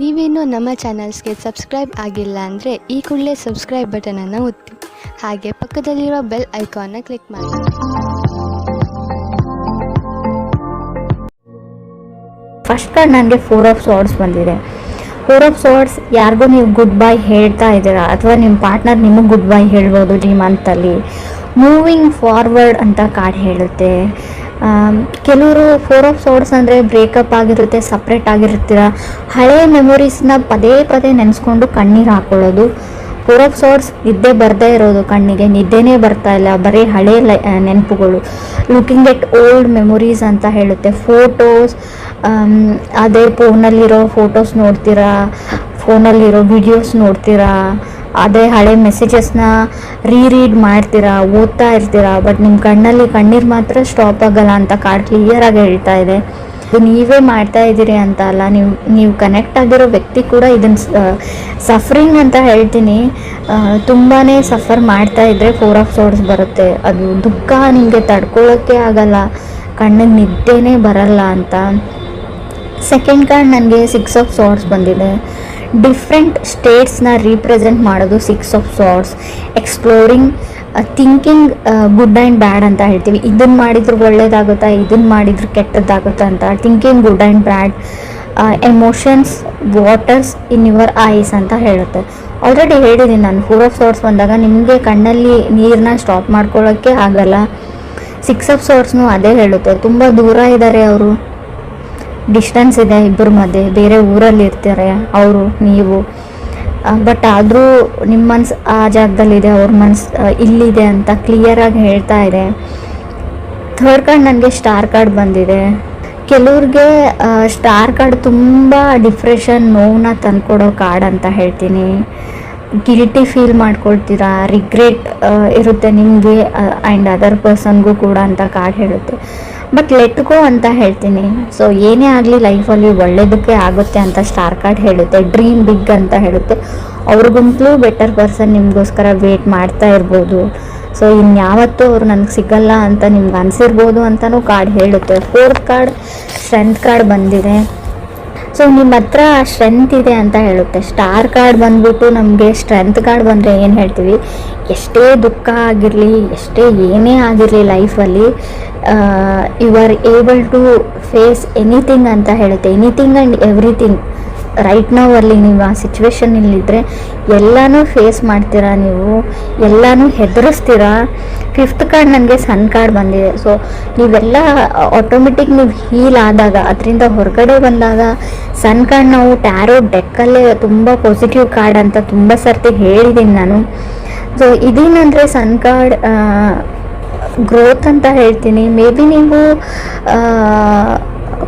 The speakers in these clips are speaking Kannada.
ನೀವೇನು ನಮ್ಮ ಚಾನಲ್ಸ್ಗೆ ಸಬ್ಸ್ಕ್ರೈಬ್ ಆಗಿಲ್ಲ ಅಂದರೆ ಈ ಕೂಡಲೇ ಸಬ್ಸ್ಕ್ರೈಬ್ ಬಟನನ್ನು ಒತ್ತಿ, ಹಾಗೆ ಪಕ್ಕದಲ್ಲಿರುವ ಬೆಲ್ ಐಕಾನ್ನ ಕ್ಲಿಕ್ ಮಾಡಿ. ಫಸ್ಟ್ ಕಾರ್ಡ್ ನನಗೆ 4 ಆಫ್ ಸಾರ್ಡ್ಸ್ ಬಂದಿದೆ. 4 ಆಫ್ ಸಾರ್ಡ್ಸ್ ಯಾರಿಗೂ ನೀವು ಗುಡ್ ಬೈ ಹೇಳ್ತಾ ಇದ್ದೀರಾ, ಅಥವಾ ನಿಮ್ಮ ಪಾರ್ಟ್ನರ್ ನಿಮಗೆ ಗುಡ್ ಬೈ ಹೇಳ್ಬೋದು ಈ ಮಂತಲ್ಲಿ. ಮೂವಿಂಗ್ ಫಾರ್ವರ್ಡ್ ಅಂತ ಕಾರ್ಡ್ ಹೇಳುತ್ತೆ. ಕೆಲವರು 4 ಆಫ್ ಸಾರ್ಡ್ಸ್ ಅಂದರೆ ಬ್ರೇಕಪ್ ಆಗಿರುತ್ತೆ, ಸಪ್ರೇಟ್ ಆಗಿರ್ತೀರ, ಹಳೆ ಮೆಮೊರೀಸ್ನ ಪದೇ ಪದೇ ನೆನೆಸ್ಕೊಂಡು ಕಣ್ಣೀರು ಹಾಕೊಳ್ಳೋದು. 4 ಆಫ್ ಸಾರ್ಡ್ಸ್ ನಿದ್ದೆ ಬರದೇ ಇರೋದು, ಕಣ್ಣಿಗೆ ನಿದ್ದೆನೇ ಬರ್ತಾ ಇಲ್ಲ, ಬರೀ ಹಳೆ ನೆನಪುಗಳು. ಲುಕಿಂಗ್ ಎಟ್ ಓಲ್ಡ್ ಮೆಮೊರೀಸ್ ಅಂತ ಹೇಳುತ್ತೆ. ಫೋಟೋಸ್, ಅದೇ ಫೋನಲ್ಲಿರೋ ಫೋಟೋಸ್ ನೋಡ್ತೀರಾ, ಫೋನಲ್ಲಿರೋ ವಿಡಿಯೋಸ್ ನೋಡ್ತೀರಾ, ಅದೇ ಹಳೆ ಮೆಸೇಜಸ್ನ ರೀಡ್ ಮಾಡ್ತೀರಾ, ಓದ್ತಾ ಇರ್ತೀರಾ, ಬಟ್ ನಿಮ್ಮ ಕಣ್ಣಲ್ಲಿ ಕಣ್ಣೀರು ಮಾತ್ರ ಸ್ಟಾಪ್ ಆಗಲ್ಲ ಅಂತ ಕಾರ್ಡ್ ಕ್ಲಿಯರಾಗಿ ಹೇಳ್ತಾ ಇದೆ. ಇದು ನೀವೇ ಮಾಡ್ತಾ ಇದ್ದೀರಿ ಅಂತ ಅಲ್ಲ, ನೀವು ಕನೆಕ್ಟ್ ಆಗಿರೋ ವ್ಯಕ್ತಿ ಕೂಡ ಇದನ್ನು ಸಫರಿಂಗ್ ಅಂತ ಹೇಳ್ತೀನಿ. ತುಂಬಾ ಸಫರ್ ಮಾಡ್ತಾ ಇದ್ದರೆ 4 ಆಫ್ ಸಾರ್ಡ್ಸ್ ಬರುತ್ತೆ. ಅದು ದುಃಖ ನಿಮಗೆ ತಡ್ಕೊಳ್ಳೋಕ್ಕೆ ಆಗಲ್ಲ, ಕಣ್ಣಿಗೆ ನಿದ್ದೆನೇ ಬರಲ್ಲ ಅಂತ. ಸೆಕೆಂಡ್ ಕಾರ್ಡ್ ನನಗೆ 6 ಆಫ್ ಸಾರ್ಡ್ಸ್ ಬಂದಿದೆ. ಡಿಫ್ರೆಂಟ್ ಸ್ಟೇಟ್ಸ್ನ ರೀಪ್ರೆಸೆಂಟ್ ಮಾಡೋದು 6 of swords. Exploring, thinking good and bad ಅಂತ ಹೇಳ್ತೀವಿ. ಇದನ್ನು ಮಾಡಿದ್ರು ಒಳ್ಳೇದಾಗುತ್ತಾ, ಇದನ್ನು ಮಾಡಿದ್ರು ಕೆಟ್ಟದ್ದಾಗುತ್ತಾ ಅಂತ. Thinking good and bad. Emotions, waters in your eyes ಅಂತ ಹೇಳುತ್ತೆ. ಆಲ್ರೆಡಿ ಹೇಳಿದ್ದೀನಿ ನಾನು, 4 ಆಫ್ ಸಾರ್ಡ್ಸ್ ಬಂದಾಗ ನಿಮಗೆ ಕಣ್ಣಲ್ಲಿ ನೀರನ್ನ ಸ್ಟಾಪ್ ಮಾಡ್ಕೊಳ್ಳೋಕ್ಕೆ ಆಗಲ್ಲ. 6 ಆಫ್ ಸಾರ್ಡ್ಸ್ನು ಅದೇ ಹೇಳುತ್ತೆ. ತುಂಬ ದೂರ ಇದ್ದಾರೆ ಅವರು, ಡಿಸ್ಟೆನ್ಸ್ ಇದೆ ಇಬ್ಬರ ಮಧ್ಯೆ, ಬೇರೆ ಊರಲ್ಲಿ ಇರ್ತಾರೆ ಅವರು ನೀವು, ಬಟ್ ಆದರೂ ನಿಮ್ಮ ಮನ್ಸು ಆ ಜಾಗದಲ್ಲಿದೆ, ಅವ್ರ ಮನ್ಸು ಇಲ್ಲಿದೆ ಅಂತ ಕ್ಲಿಯರಾಗಿ ಹೇಳ್ತಾ ಇದೆ. ಥರ್ಡ್ ಕಾರ್ಡ್ ನನಗೆ ಸ್ಟಾರ್ ಕಾರ್ಡ್ ಬಂದಿದೆ. ಕೆಲವ್ರಿಗೆ ಸ್ಟಾರ್ ಕಾರ್ಡ್ ತುಂಬ ಡಿಪ್ರೆಷನ್, ನೋವನ್ನ ತಂದ್ಕೊಡೋ ಕಾರ್ಡ್ ಅಂತ ಹೇಳ್ತೀನಿ. ಗಿಲ್ಟಿ ಫೀಲ್ ಮಾಡ್ಕೊಳ್ತೀರಾ, ರಿಗ್ರೆಟ್ ಇರುತ್ತೆ ನಿಮಗೆ ಆ್ಯಂಡ್ ಅದರ್ ಪರ್ಸನ್ಗೂ ಕೂಡ ಅಂತ ಕಾರ್ಡ್ ಹೇಳುತ್ತೆ. ಬಟ್ ಲೆಟ್ ಗೋ ಅಂತ ಹೇಳ್ತೀನಿ. ಸೊ ಏನೇ ಆಗಲಿ ಲೈಫಲ್ಲಿ ಒಳ್ಳೆಯದಕ್ಕೆ ಆಗುತ್ತೆ ಅಂತ ಸ್ಟಾರ್ ಕಾರ್ಡ್ ಹೇಳುತ್ತೆ. ಡ್ರೀಮ್ ಬಿಗ್ ಅಂತ ಹೇಳುತ್ತೆ. ಅವ್ರಿಗಂತಲೂ ಬೆಟರ್ ಪರ್ಸನ್ ನಿಮಗೋಸ್ಕರ ವೇಟ್ ಮಾಡ್ತಾ ಇರ್ಬೋದು. ಸೊ ಇನ್ಯಾವತ್ತೂ ಅವ್ರು ನನಗೆ ಸಿಗಲ್ಲ ಅಂತ ನಿಮ್ಗೆ ಅನಿಸಿರ್ಬೋದು ಅಂತಲೂ ಕಾರ್ಡ್ ಹೇಳುತ್ತೆ. ಫೋರ್ತ್ ಕಾರ್ಡ್ ಸ್ಟ್ರೆಂತ್ ಕಾರ್ಡ್ ಬಂದಿದೆ. ಸೊ ನಿಮ್ಮ ಹತ್ರ ಸ್ಟ್ರೆಂತ್ ಇದೆ ಅಂತ ಹೇಳುತ್ತೆ. ಸ್ಟಾರ್ ಕಾರ್ಡ್ ಬಂದ್ಬಿಟ್ಟು ನಮಗೆ ಸ್ಟ್ರೆಂತ್ ಕಾರ್ಡ್ ಬಂದರೆ ಏನು ಹೇಳ್ತೀವಿ, ಎಷ್ಟೇ ದುಃಖ ಆಗಿರಲಿ, ಎಷ್ಟೇ ಏನೇ ಆಗಿರಲಿ ಲೈಫಲ್ಲಿ, you are able to face anything ಅಂತ ಹೇಳುತ್ತೆ. Anything and everything. ರೈಟ್ ನಾವು ಅಲ್ಲಿ ನೀವು ಆ ಸಿಚುವೇಶನಲ್ಲಿದ್ದರೆ ಎಲ್ಲನೂ ಫೇಸ್ ಮಾಡ್ತೀರಾ, ನೀವು ಎಲ್ಲನೂ ಹೆದರಿಸ್ತೀರಾ. ಫಿಫ್ತ್ ಕಾರ್ಡ್ ನನಗೆ ಸನ್ ಕಾರ್ಡ್ ಬಂದಿದೆ. ಸೊ ನೀವೆಲ್ಲ ಆಟೋಮೆಟಿಕ್ ನೀವು ಹೀಲ್ ಆದಾಗ, ಅದರಿಂದ ಹೊರಗಡೆ ಬಂದಾಗ, ಸನ್ ಕಾರ್ಡ್ ನಾವು ಟ್ಯಾರೋ ಡೆಕ್ಕಲ್ಲೇ ತುಂಬ ಪಾಸಿಟಿವ್ ಕಾರ್ಡ್ ಅಂತ ತುಂಬ ಸರ್ತಿ ಹೇಳಿದ್ದೀನಿ ನಾನು. ಸೊ ಇದೇನಂದರೆ ಸನ್ ಕಾರ್ಡ್ ಗ್ರೋತ್ ಅಂತ ಹೇಳ್ತೀನಿ. ಮೇ ಬಿ ನೀವು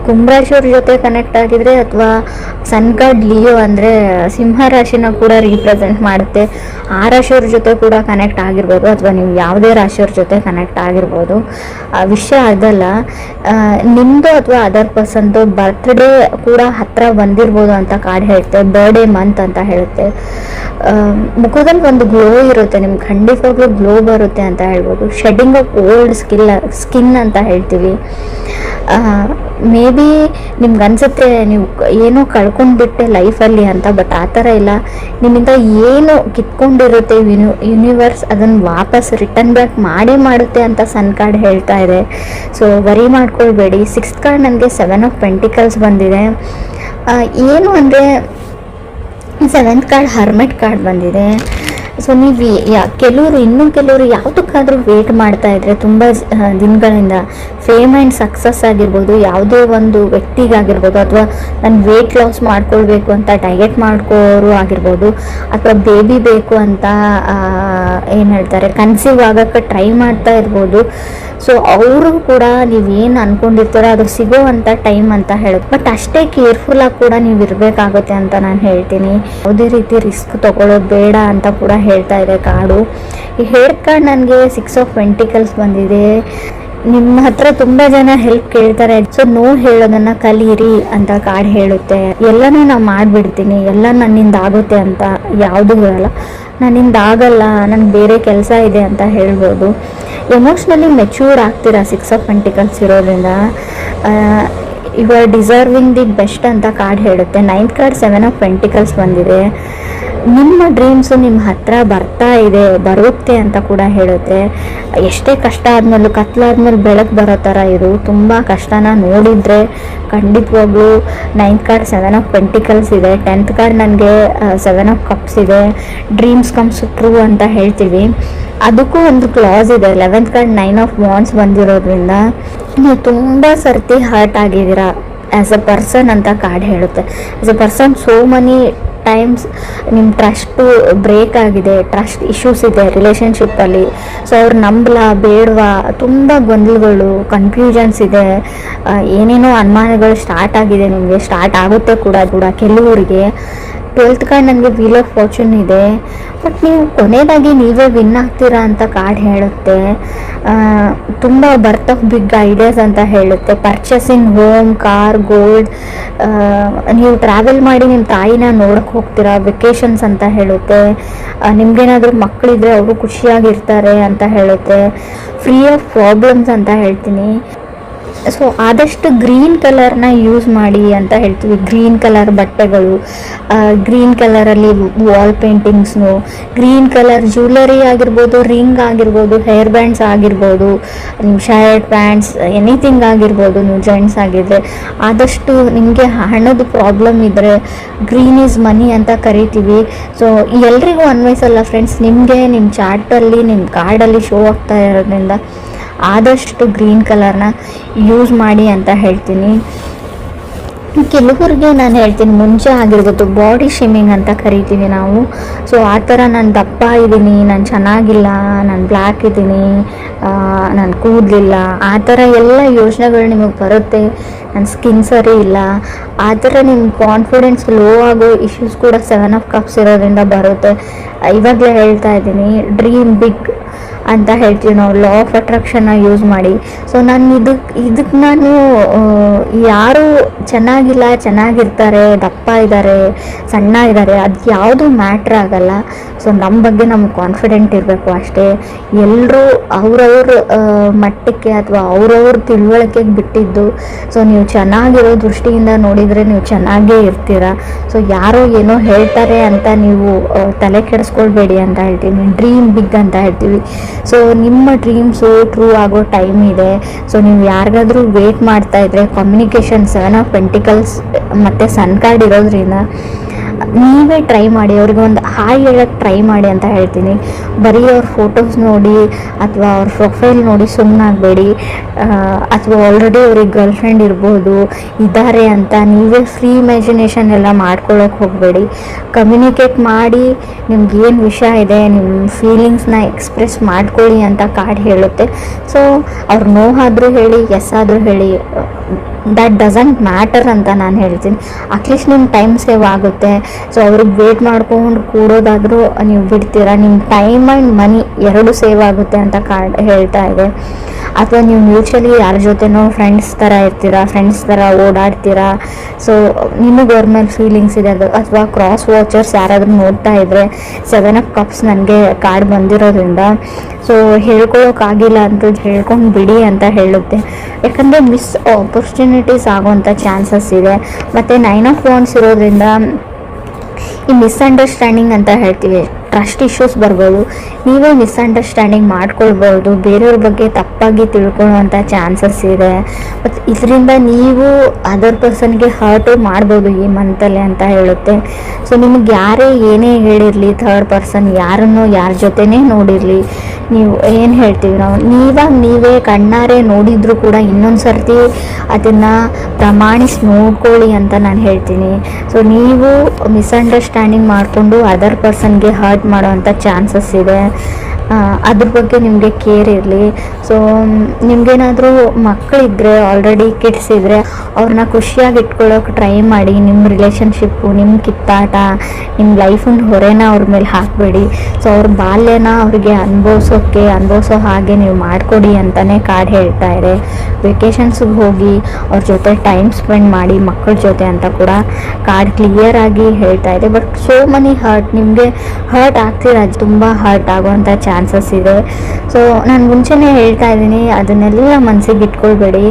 ಕುಂಭರಾಶಿಯವ್ರ ಜೊತೆ ಕನೆಕ್ಟ್ ಆಗಿದ್ರೆ, ಅಥವಾ ಸನ್ ಕಾರ್ಡ್ ಲಿಯೋ ಅಂದರೆ ಸಿಂಹ ರಾಶಿನ ಕೂಡ ರೀಪ್ರೆಸೆಂಟ್ ಮಾಡುತ್ತೆ. ಆ ರಾಶಿಯವ್ರ ಜೊತೆ ಕೂಡ ಕನೆಕ್ಟ್ ಆಗಿರ್ಬೋದು, ಅಥವಾ ನೀವು ಯಾವುದೇ ರಾಶಿಯವ್ರ ಜೊತೆ ಕನೆಕ್ಟ್ ಆಗಿರ್ಬೋದು. ಆ ವಿಷಯ ಅದಲ್ಲ, ನಿಮ್ಮದು ಅಥವಾ ಅದರ್ ಪರ್ಸನ್ದು ಬರ್ತ್ಡೇ ಕೂಡ ಹತ್ತಿರ ಬಂದಿರ್ಬೋದು ಅಂತ ಕಾರ್ಡ್ ಹೇಳುತ್ತೆ. ಬರ್ಡೇ ಮಂತ್ ಅಂತ ಹೇಳುತ್ತೆ. ಮುಖದಲ್ಲಿ ಒಂದು ಗ್ಲೋ ಇರುತ್ತೆ, ನಿಮ್ಗೆ ಖಂಡಿತವಾಗ್ಲೂ ಗ್ಲೋ ಬರುತ್ತೆ ಅಂತ ಹೇಳ್ಬೋದು. ಶೆಡ್ಡಿಂಗ್ ಆಫ್ ಓಲ್ಡ್ ಸ್ಕಿನ್ ಅಂತ ಹೇಳ್ತೀವಿ. ಮೇ ಬಿ ನಿಮ್ಗೆ ಅನಿಸುತ್ತೆ ನೀವು ಏನೋ ಕಳ್ಕೊಂಡ್ಬಿಟ್ಟೆ ಲೈಫಲ್ಲಿ ಅಂತ, ಬಟ್ ಆ ಥರ ಇಲ್ಲ. ನಿಮ್ಮಿಂದ ಏನು ಕಿತ್ಕೊಂಡಿರುತ್ತೆ ಯೂನಿವರ್ಸ್ ಅದನ್ನು ವಾಪಸ್ ರಿಟರ್ನ್ ಬ್ಯಾಕ್ ಮಾಡೇ ಮಾಡುತ್ತೆ ಅಂತ ಸನ್ ಕಾರ್ಡ್ ಹೇಳ್ತಾ ಇದೆ. So worry ಮಾಡ್ಕೊಳ್ಬೇಡಿ. 6th ಕಾರ್ಡ್ ನನಗೆ 7 ಆಫ್ ಪೆಂಟಿಕಲ್ಸ್ ಬಂದಿದೆ. ಏನು ಅಂದರೆ 7th ಕಾರ್ಡ್ ಹರ್ಮೆಟ್ ಕಾರ್ಡ್ ಬಂದಿದೆ. ಸೊ ನೀವು ಕೆಲವರು ಯಾವುದಕ್ಕಾದರೂ ವೇಟ್ ಮಾಡ್ತಾ ಇದ್ರೆ ತುಂಬ ದಿನಗಳಿಂದ, ಫೇಮ್ ಆ್ಯಂಡ್ ಸಕ್ಸಸ್ ಆಗಿರ್ಬೋದು, ಯಾವುದೇ ಒಂದು ವ್ಯಕ್ತಿಗಾಗಿರ್ಬೋದು, ಅಥವಾ ನಾನು ವೇಟ್ ಲಾಸ್ ಮಾಡ್ಕೊಳ್ಬೇಕು ಅಂತ ಡಯಟ್ ಮಾಡ್ಕೋರು ಆಗಿರ್ಬೋದು, ಅಥವಾ ಬೇಬಿ ಬೇಕು ಅಂತ ಏನು ಹೇಳ್ತಾರೆ ಕನ್ಸೀವ್ ಆಗೋಕ್ಕೆ ಟ್ರೈ ಮಾಡ್ತಾ ಇರ್ಬೋದು. ಸೊ ಅವರು ಕೂಡ ನೀವೇನು ಅಂದ್ಕೊಂಡಿರ್ತಾರೋ ಅದು ಸಿಗೋ ಅಂಥ ಟೈಮ್ ಅಂತ ಹೇಳೋದು. ಬಟ್ ಅಷ್ಟೇ ಕೇರ್ಫುಲ್ಲಾಗಿ ಕೂಡ ನೀವು ಇರಬೇಕಾಗುತ್ತೆ ಅಂತ ನಾನು ಹೇಳ್ತೀನಿ. ಯಾವುದೇ ರೀತಿ ರಿಸ್ಕ್ ತೊಗೊಳ್ಳೋದು ಬೇಡ ಅಂತ ಕೂಡ ಹೇಳ್ತಾ ಇದೆ ಕಾರ್ಡು. ಈ ಹೇರ್ ಕಾರ್ಡ್ ನನಗೆ 6 ಆಫ್ ಪೆಂಟಿಕಲ್ಸ್ ಬಂದಿದೆ. ನಿಮ್ಮ ಹತ್ರ ತುಂಬ ಜನ ಹೆಲ್ಪ್ ಕೇಳ್ತಾರೆ. ಸೊ ನೋ ಹೇಳೋದನ್ನು ಕಲೀರಿ ಅಂತ ಕಾರ್ಡ್ ಹೇಳುತ್ತೆ. ಎಲ್ಲನೂ ನಾನು ಮಾಡಿಬಿಡ್ತೀನಿ, ಎಲ್ಲ ನನ್ನಿಂದ ಆಗುತ್ತೆ ಅಂತ ಯಾವುದೂ ಇರಲ್ಲ. ನನ್ನಿಂದ ಆಗಲ್ಲ, ನನಗೆ ಬೇರೆ ಕೆಲಸ ಇದೆ ಅಂತ ಹೇಳ್ಬೋದು. ಎಮೋಷ್ನಲಿ ಮೆಚ್ಯೂರ್ಡ್ ಆಗ್ತೀರಾ 6 ಆಫ್ ಪೆಂಟಿಕಲ್ಸ್ ಇರೋದ್ರಿಂದ. You are deserving the best ಅಂತ ಕಾರ್ಡ್ ಹೇಳುತ್ತೆ. 9th ಕಾರ್ಡ್ 7 ಆಫ್ ಪೆಂಟಿಕಲ್ಸ್ ಬಂದಿದೆ. ನಿಮ್ಮ ಡ್ರೀಮ್ಸು ನಿಮ್ಮ ಹತ್ರ ಬರ್ತಾ ಇದೆ, ಬರುತ್ತೆ ಅಂತ ಕೂಡ ಹೇಳುತ್ತೆ. ಎಷ್ಟೇ ಕಷ್ಟ ಆದಮೇಲೂ ಕತ್ಲಾದ್ಮೇಲೆ ಬೆಳಕು ಬರೋ ಥರ ಇದು. ತುಂಬ ಕಷ್ಟನ ನೋಡಿದರೆ ಖಂಡಿತವಾಗ್ಲೂ 9th ಕಾರ್ಡ್ 7 ಆಫ್ ಪೆಂಟಿಕಲ್ಸ್ ಇದೆ. 10th ಕಾರ್ಡ್ ನನಗೆ 7 ಆಫ್ ಕಪ್ಸ್ ಇದೆ. ಡ್ರೀಮ್ಸ್ ಕಮ್ಸ್ ಟ್ರೂ ಅಂತ ಹೇಳ್ತೀವಿ. ಅದಕ್ಕೂ ಒಂದು ಕ್ಲಾಸ್ ಇದೆ. 11th ಕಾರ್ಡ್ 9 ಆಫ್ ವಾಂಡ್ಸ್ ಬಂದಿರೋದ್ರಿಂದ ನೀವು ತುಂಬ ಸರ್ತಿ ಹರ್ಟ್ ಆಗಿದ್ದೀರಾ ಆ್ಯಸ್ ಅ ಪರ್ಸನ್ ಅಂತ ಕಾರ್ಡ್ ಹೇಳುತ್ತೆ. As a person so money times ನಿಮ್ಮ ಟ್ರಸ್ಟು ಬ್ರೇಕ್ ಆಗಿದೆ, ಟ್ರಸ್ಟ್ ಇಶ್ಯೂಸ್ ಇದೆ ರಿಲೇಷನ್ಶಿಪ್ಪಲ್ಲಿ. ಸೊ ಅವ್ರು ನಂಬಲ ಬೇಡವಾ, ತುಂಬ ಗೊಂದಲಗಳು, ಕನ್ಫ್ಯೂಷನ್ಸ್ ಇದೆ, ಏನೇನೋ ಅನುಮಾನಗಳು ಸ್ಟಾರ್ಟ್ ಆಗಿದೆ, ನಿಮಗೆ ಸ್ಟಾರ್ಟ್ ಆಗುತ್ತೆ ಕೂಡ ಕೆಲವರಿಗೆ. 12th ಕಾರ್ಡ್ ನನಗೆ ವೀಲ್ ಆಫ್ ಫಾರ್ಚೂನ್ ಇದೆ. ಬಟ್ ನೀವು ಕೊನೆಯದಾಗಿ ನೀವೇ ವಿನ್ ಆಗ್ತೀರಾ ಅಂತ ಕಾರ್ಡ್ ಹೇಳುತ್ತೆ. ತುಂಬ ಬರ್ತ್ ಆಫ್ ಬಿಗ್ ಐಡಿಯಾಸ್ ಅಂತ ಹೇಳುತ್ತೆ. Purchasing home, car, gold. ನೀವು ಟ್ರಾವೆಲ್ ಮಾಡಿ ನಿಮ್ಮ ತಾಯಿನ ನೋಡೋಕ್ಕೆ ಹೋಗ್ತೀರಾ, ವೆಕೇಷನ್ಸ್ ಅಂತ ಹೇಳುತ್ತೆ. ನಿಮ್ಗೇನಾದರೂ ಮಕ್ಕಳಿದ್ರೆ ಅವರು ಖುಷಿಯಾಗಿರ್ತಾರೆ ಅಂತ ಹೇಳುತ್ತೆ. ಫ್ರೀ ಆಫ್ ಪ್ರಾಬ್ಲಮ್ಸ್ ಅಂತ ಹೇಳ್ತೀನಿ. ಸೊ ಆದಷ್ಟು ಗ್ರೀನ್ ಕಲರ್ನ ಯೂಸ್ ಮಾಡಿ ಅಂತ ಹೇಳ್ತೀವಿ. ಗ್ರೀನ್ ಕಲರ್ ಬಟ್ಟೆಗಳು, ಗ್ರೀನ್ ಕಲರಲ್ಲಿ ವಾಲ್ ಪೇಂಟಿಂಗ್ಸ್ನು, ಗ್ರೀನ್ ಕಲರ್ ಜ್ಯುವೆಲರಿ ಆಗಿರ್ಬೋದು, ರಿಂಗ್ ಆಗಿರ್ಬೋದು, ಹೇರ್ ಬ್ಯಾಂಡ್ಸ್ ಆಗಿರ್ಬೋದು, ನಿಮ್ಮ ಶರ್ಟ್ ಪ್ಯಾಂಟ್ಸ್ ಎನಿಥಿಂಗ್ ಆಗಿರ್ಬೋದು. ನೀವು ಜೆಂಟ್ಸ್ ಆಗಿದ್ದರೆ ಆದಷ್ಟು ನಿಮಗೆ ಹಣದ ಪ್ರಾಬ್ಲಮ್ ಇದ್ದರೆ ಗ್ರೀನ್ ಈಸ್ ಮನಿ ಅಂತ ಕರಿತೀವಿ. ಸೊ ಎಲ್ರಿಗೂ ಅನ್ವಯಿಸಲ್ಲ ಫ್ರೆಂಡ್ಸ್. ನಿಮಗೆ ನಿಮ್ಮ ಚಾರ್ಟಲ್ಲಿ ನಿಮ್ಮ ಕಾರ್ಡಲ್ಲಿ ಶೋ ಆಗ್ತಾ ಇರೋದ್ರಿಂದ ಆದಷ್ಟು ಗ್ರೀನ್ ಕಲರ್ನ ಯೂಸ್ ಮಾಡಿ ಅಂತ ಹೇಳ್ತೀನಿ. ಕೆಲವ್ರಿಗೆ ನಾನು ಹೇಳ್ತೀನಿ, ಮುಂಚೆ ಆಗಿರ್ಬೋದು ಬಾಡಿ ಶೇಮಿಂಗ್ ಅಂತ ಕರಿತೀವಿ ನಾವು. ಸೊ ಆ ಥರ ನಾನು ದಪ್ಪ ಇದ್ದೀನಿ, ನಾನು ಚೆನ್ನಾಗಿಲ್ಲ, ನಾನು ಬ್ಲ್ಯಾಕ್ ಇದ್ದೀನಿ, ನಾನು ಕೂದಲಿಲ್ಲ, ಆ ಥರ ಎಲ್ಲ ಯೋಚನೆಗಳು ನಿಮಗೆ ಬರುತ್ತೆ. ನನ್ನ ಸ್ಕಿನ್ ಸರಿ ಇಲ್ಲ, ಆ ಥರ ನಿಮ್ಮ ಕಾನ್ಫಿಡೆನ್ಸ್ ಲೋ ಆಗೋ ಇಶ್ಯೂಸ್ ಕೂಡ 7 ಆಫ್ ಕಪ್ಸ್ ಇರೋದ್ರಿಂದ ಬರುತ್ತೆ. ಇವಾಗಲೇ ಹೇಳ್ತಾ ಇದ್ದೀನಿ, ಡ್ರೀಮ್ ಬಿಗ್ ಅಂತ ಹೇಳ್ತೀವಿ ನಾವು. ಲಾ ಆಫ್ ಅಟ್ರಾಕ್ಷನ್ನ ಯೂಸ್ ಮಾಡಿ. ಸೊ ನಾನು ಇದಕ್ಕೆ ನಾನು ಯಾರು ಚೆನ್ನಾಗಿಲ್ಲ, ಚೆನ್ನಾಗಿರ್ತಾರೆ, ದಪ್ಪ ಇದ್ದಾರೆ, ಸಣ್ಣ ಇದ್ದಾರೆ, ಅದು ಯಾವುದೂ ಮ್ಯಾಟ್ರ್ ಆಗಲ್ಲ. ಸೊ ನಮ್ಮ ಬಗ್ಗೆ ನಮ್ಗೆ ಕಾನ್ಫಿಡೆಂಟ್ ಇರಬೇಕು ಅಷ್ಟೇ. ಎಲ್ಲರೂ ಅವ್ರವ್ರ ಮಟ್ಟಕ್ಕೆ ಅಥವಾ ಅವ್ರವ್ರ ತಿಳುವಳಿಕೆಗೆ ಬಿಟ್ಟಿದ್ದು. ಸೊ ನೀವು ಚೆನ್ನಾಗಿರೋ ದೃಷ್ಟಿಯಿಂದ ನೋಡಿದರೆ ನೀವು ಚೆನ್ನಾಗೇ ಇರ್ತೀರ. ಸೊ ಯಾರೋ ಏನೋ ಹೇಳ್ತಾರೆ ಅಂತ ನೀವು ತಲೆ ಕೆಡಿಸ್ಕೊಳ್ಬೇಡಿ ಅಂತ ಹೇಳ್ತೀನಿ. ಡ್ರೀಮ್ ಬಿಗ್ ಅಂತ ಹೇಳ್ತೀವಿ. ಸೊ ನಿಮ್ಮ ಡ್ರೀಮ್ಸು ಟ್ರೂ ಆಗೋ ಟೈಮ್ ಇದೆ. ಸೊ ನೀವು ಯಾರಿಗಾದ್ರೂ ವೇಟ್ ಮಾಡ್ತಾ ಇದ್ರೆ, ಕಮ್ಯುನಿಕೇಷನ್ 7 ಆಫ್ ಪೆಂಟಿಕಲ್ಸ್ ಮತ್ತು ಸನ್ ಕಾರ್ಡ್ ಇರೋದ್ರಿಂದ ನೀವೇ ಟ್ರೈ ಮಾಡಿ. ಅವ್ರಿಗೆ ಒಂದು ಹಾಯ್ ಹೇಳೋಕ್ಕೆ ಟ್ರೈ ಮಾಡಿ ಅಂತ ಹೇಳ್ತೀನಿ. ಬರೀ ಅವ್ರ ಫೋಟೋಸ್ ನೋಡಿ ಅಥವಾ ಅವ್ರ ಪ್ರೊಫೈಲ್ ನೋಡಿ ಸುಮ್ಮನಾಗಬೇಡಿ. ಅಥವಾ ಆಲ್ರೆಡಿ ಅವ್ರಿಗೆ ಗರ್ಲ್ ಫ್ರೆಂಡ್ ಇರ್ಬೋದು, ಇದ್ದಾರೆ ಅಂತ ನೀವೇ ಫ್ರೀ ಇಮ್ಯಾಜಿನೇಷನ್ ಎಲ್ಲ ಮಾಡ್ಕೊಳ್ಳೋಕೆ ಹೋಗಬೇಡಿ. ಕಮ್ಯುನಿಕೇಟ್ ಮಾಡಿ, ನಿಮ್ಗೇನು ವಿಷಯ ಇದೆ, ನಿಮ್ಮ ಫೀಲಿಂಗ್ಸ್ನ ಎಕ್ಸ್ಪ್ರೆಸ್ ಮಾಡ್ಕೊಳ್ಳಿ ಅಂತ ಕಾರ್ಡ್ ಹೇಳುತ್ತೆ. ಸೊ ಅವ್ರು ನೋ ಆದರೂ ಹೇಳಿ, ಎಸ್ ಆದರೂ ಹೇಳಿ, ದ್ಯಾಟ್ ಡಸಂಟ್ ಮ್ಯಾಟರ್ ಅಂತ ನಾನು ಹೇಳ್ತೀನಿ. ಅಟ್ಲೀಸ್ಟ್ ನಿಮ್ಮ ಟೈಮ್ ಸೇವ್ ಆಗುತ್ತೆ. ಸೊ ಅವ್ರಿಗೆ ವೇಟ್ ಮಾಡ್ಕೊಂಡು ಕೂಡೋದಾದರೂ ನೀವು ಬಿಡ್ತೀರಾ. ನಿಮ್ಮ ಟೈಮ್ ಆ್ಯಂಡ್ ಮನಿ ಎರಡೂ ಸೇವ್ ಆಗುತ್ತೆ ಅಂತ ಕಾರ್ಡ್ ಹೇಳ್ತಾ ಇದೆ. ಅಥವಾ ನೀವು ಮ್ಯೂಚುವಲಿ ಯಾರ ಜೊತೆನೋ ಫ್ರೆಂಡ್ಸ್ ಥರ ಇರ್ತೀರಾ, ಫ್ರೆಂಡ್ಸ್ ಥರ ಓಡಾಡ್ತೀರಾ. ಸೊ ನಿಮಗೆ ಅವ್ರ ಮೇಲೆ ಫೀಲಿಂಗ್ಸ್ ಇದೆ. ಅದು ಅಥವಾ ಕ್ರಾಸ್ ವಾಚರ್ಸ್ ಯಾರಾದರೂ ನೋಡ್ತಾ ಇದ್ದರೆ 7 ಆಫ್ ಕಪ್ಸ್ ನನಗೆ ಕಾರ್ಡ್ ಬಂದಿರೋದ್ರಿಂದ ಸೊ ಹೇಳ್ಕೊಳ್ಳೋಕ್ಕಾಗಿಲ್ಲ ಅಂತ ಹೇಳ್ಕೊಂಡು ಬಿಡಿ ಅಂತ ಹೇಳುತ್ತೆ. ಯಾಕಂದರೆ ಮಿಸ್ ಆಪರ್ಚುನಿಟೀಸ್ ಆಗೋವಂಥ ಚಾನ್ಸಸ್ ಇದೆ. ಮತ್ತು 9 ಆಫ್ ವಾಂಡ್ಸ್ ಇರೋದ್ರಿಂದ ಈ ಮಿಸ್ಅಂಡರ್ಸ್ಟ್ಯಾಂಡಿಂಗ್ ಅಂತ ಹೇಳ್ತೀವಿ, ಟ್ರಸ್ಟ್ ಇಶ್ಯೂಸ್ ಬರ್ಬೋದು. ನೀವೇ ಮಿಸ್ಅಂಡರ್ಸ್ಟ್ಯಾಂಡಿಂಗ್ ಮಾಡ್ಕೊಳ್ಬೋದು, ಬೇರೆಯವ್ರ ಬಗ್ಗೆ ತಪ್ಪಾಗಿ ತಿಳ್ಕೊಳ್ಳುವಂಥ ಚಾನ್ಸಸ್ ಇದೆ. ಮತ್ತು ಇದರಿಂದ ನೀವು ಅದರ್ ಪರ್ಸನ್ಗೆ ಹರ್ಟು ಮಾಡ್ಬೋದು ಈ ಮಂತಲ್ಲಿ ಅಂತ ಹೇಳುತ್ತೆ. ಸೊ ನಿಮಗೆ ಯಾರೇ ಏನೇ ಹೇಳಿರಲಿ, ಥರ್ಡ್ ಪರ್ಸನ್ ಯಾರನ್ನೋ ಯಾರ ಜೊತೆನೇ ನೋಡಿರಲಿ, ನೀವು ಏನು ಹೇಳ್ತೀವಿ ನಾವು, ನೀವೇ ಕಣ್ಣಾರೆ ನೋಡಿದರೂ ಕೂಡ ಇನ್ನೊಂದು ಸರ್ತಿ ಅದನ್ನು ಪ್ರಮಾಣಿಸಿ ನೋಡ್ಕೊಳ್ಳಿ ಅಂತ ನಾನು ಹೇಳ್ತೀನಿ. ಸೊ ನೀವು ಮಿಸ್ಅಂಡರ್ಸ್ಟ್ಯಾಂಡಿಂಗ್ ಮಾಡಿಕೊಂಡು ಅದರ್ ಪರ್ಸನ್ಗೆ ಹರ್ಟ್ ಮಾಡುವಂಥ ಚಾನ್ಸಸ್ ಇದೆ. ಅದ್ರ ಬಗ್ಗೆ ನಿಮಗೆ ಕೇರ್ ಇರಲಿ. ಸೊ ನಿಮಗೇನಾದರೂ ಮಕ್ಕಳಿದ್ರೆ, ಆಲ್ರೆಡಿ ಕಿಡ್ಸ್ ಇದ್ದರೆ ಅವ್ರನ್ನ ಖುಷಿಯಾಗಿ ಇಟ್ಕೊಳ್ಳೋಕೆ ಟ್ರೈ ಮಾಡಿ. ನಿಮ್ಮ ರಿಲೇಷನ್ಶಿಪ್ಪು, ನಿಮ್ಮ ಕಿತ್ತಾಟ, ನಿಮ್ಮ ಲೈಫಿನ ಹೊರೆನ ಅವ್ರ ಮೇಲೆ ಹಾಕಬೇಡಿ. ಸೊ ಅವ್ರ ಬಾಲ್ಯನ ಅವ್ರಿಗೆ ಅನುಭವಿಸೋ ಹಾಗೆ ನೀವು ಮಾಡಿಕೊಡಿ ಅಂತಲೇ ಕಾರ್ಡ್ ಹೇಳ್ತಾ ಇದೆ. ವೆಕೇಷನ್ಸ್ಗೆ ಹೋಗಿ ಅವ್ರ ಜೊತೆ ಟೈಮ್ ಸ್ಪೆಂಡ್ ಮಾಡಿ ಮಕ್ಕಳ ಜೊತೆ ಅಂತ ಕೂಡ ಕಾರ್ಡ್ ಕ್ಲಿಯರ್ ಆಗಿ ಹೇಳ್ತಾ ಇದೆ. ಬಟ್ ಸೋ ಮನಿ ಹರ್ಟ್, ನಿಮಗೆ ಹರ್ಟ್ ಆಗ್ತೀರಾ, ತುಂಬ ಹರ್ಟ್ ಆಗುವಂಥ ಚಾನ್ಸಸ್ ಇದೆ. ಸೊ ನಾನು ಮುಂಚೆನೇ ಹೇಳ್ತಾ ಇದ್ದೀನಿ, ಅದನ್ನೆಲ್ಲ ಮನಸ್ಸಿಗೆ ಇಟ್ಕೊಳ್ಬೇಡಿ.